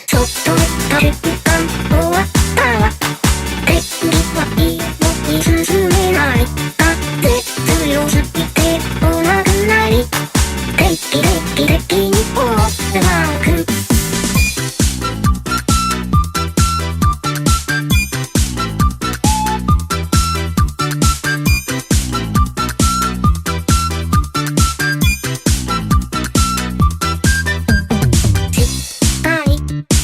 ちょっとした瞬間終わったわ。敵はいいのに進めない。風強すぎて来なくなり。敵にフォースワーク。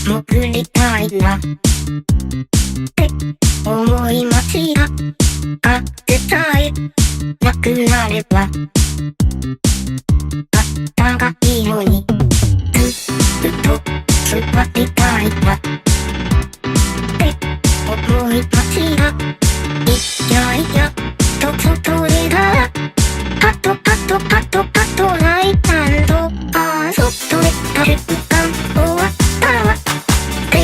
潜りたいなって思い街が風さえなくなればあったかいのにずっと座りたいなって思い街がいやいやと外でだパトライタンド外でた瞬間終わったわ。敵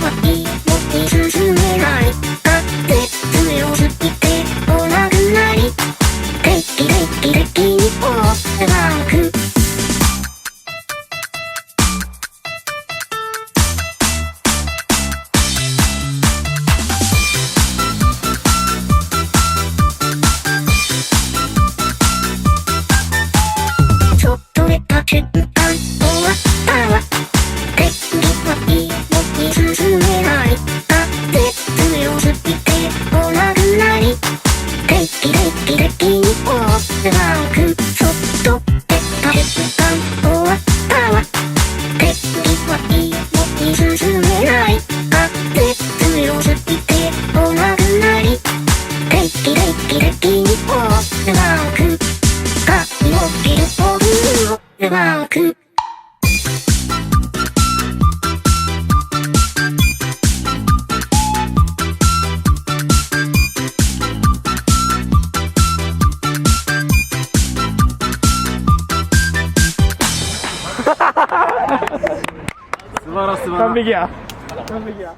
はいいのに進めない。風強すぎて来なくなり。敵にフォースワーク。ちょっと寝た瞬間終わったわ。敵はいいのに進めない。風強すぎて来なくなり。敵にフォースワーク。ちょっと寝た瞬間終わったわ。敵はいいのに進めない。風強すぎて来なくなり。敵にフォースワーク。髪を切るフォースワーク。素晴らしい。完璧や。完璧や。